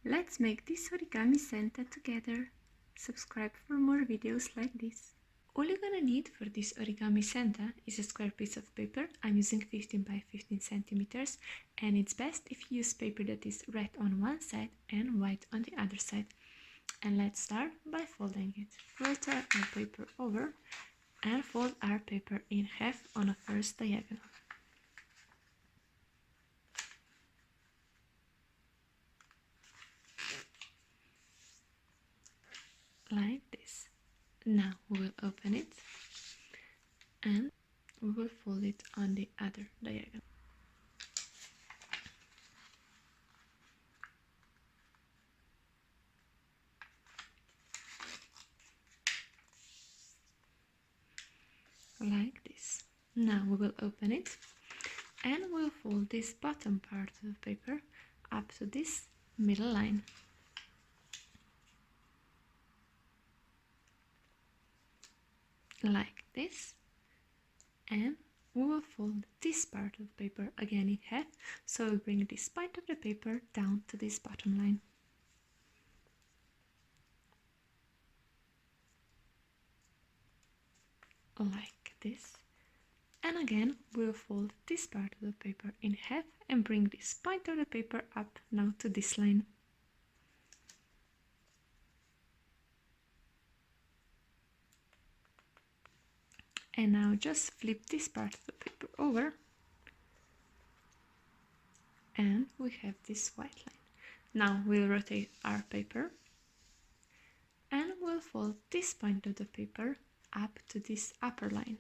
Let's make this origami Santa together. Subscribe for more videos like this. All you're gonna need for this origami Santa is a square piece of paper. I'm using 15 by 15 centimeters, and it's best if you use paper that is red on one side and white on the other side. And let's start by folding it. We'll turn our paper over and fold our paper in half on a first diagonal. Like this. Now we will open it and we will fold it on the other diagonal. Like this. Now we will open it and we'll fold this bottom part of the paper up to this middle line. Like this. And we will fold this part of the paper again in half, so we'll bring this point of the paper down to this bottom line. Like this. And again we'll fold this part of the paper in half and bring this point of the paper up now to this line. And now just flip this part of the paper over and we have this white line. Now we'll rotate our paper and we'll fold this point of the paper up to this upper line.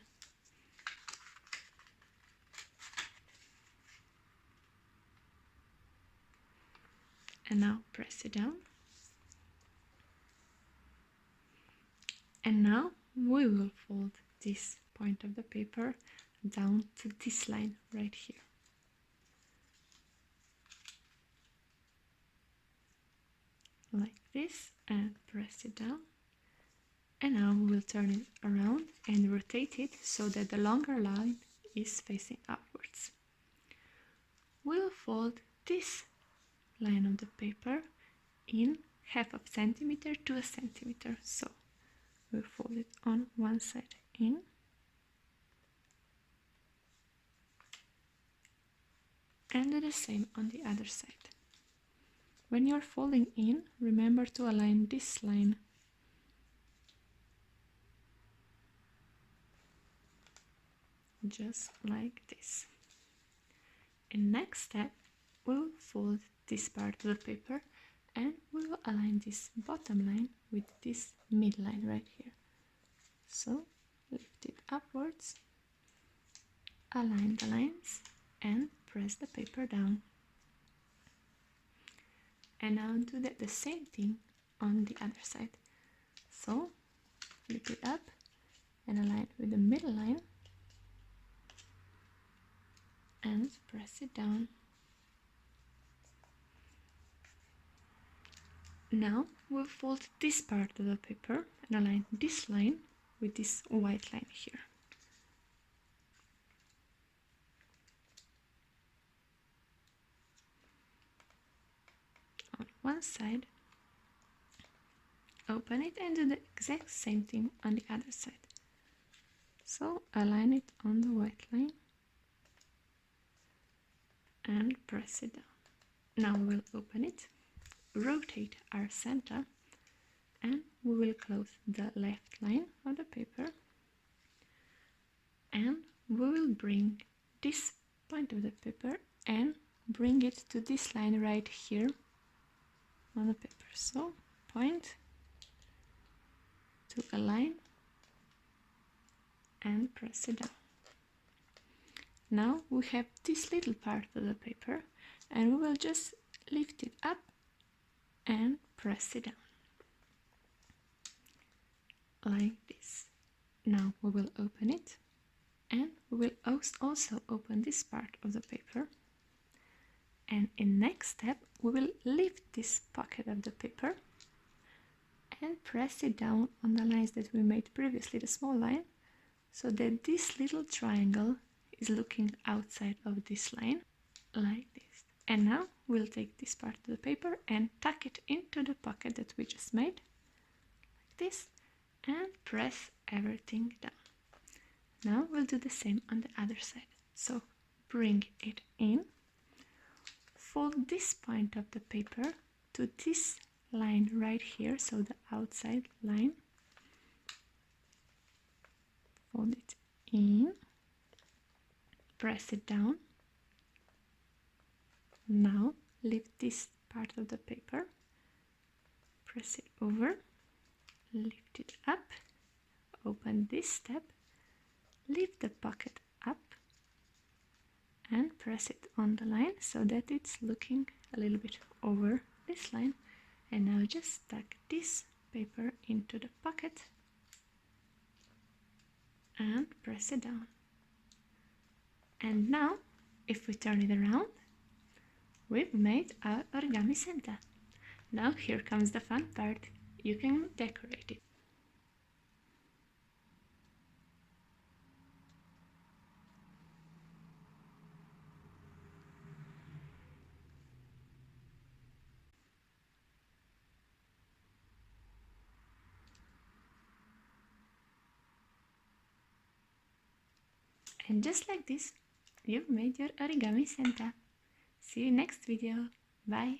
And now press it down. And now we will fold this point of the paper down to this line right here. Like this, and press it down. And now we will turn it around and rotate it so that the longer line is facing upwards. We'll fold this line of the paper in half of centimeter to a centimeter. So we'll fold it on one side in and do the same on the other side. When you're folding in, remember to align this line. Just like this. And next step, we'll fold this part of the paper and we will align this bottom line with this midline right here. So lift it upwards, align the lines and press the paper down. And now do the same thing on the other side. So flip it up and align with the middle line and press it down. Now we'll fold this part of the paper and align this line with this white line here. On one side, open it and do the exact same thing on the other side. So align it on the white line and press it down. Now we'll open it, rotate our center, and we will close the left line of the paper and we will bring this point of the paper and bring it to this line right here on the paper. So point to a line and press it down. Now we have this little part of the paper and we will just lift it up and press it down. Like this. Now we will open it and we will also open this part of the paper, and in next step we will lift this pocket of the paper and press it down on the lines that we made previously, the small line, so that this little triangle is looking outside of this line, like this. And now we'll take this part of the paper and tuck it into the pocket that we just made, like this, and press everything down. Now we'll do the same on the other side. So bring it in, fold this point of the paper to this line right here, so the outside line. Fold it in, press it down. Now lift this part of the paper, press it over, lift it up, open this step, lift the pocket up and press it on the line so that it's looking a little bit over this line. And now just tuck this paper into the pocket and press it down. And now if we turn it around, we've made our origami Santa. Now here comes the fun part. You can decorate it. And just like this, you've made your origami Santa. See you next video. Bye!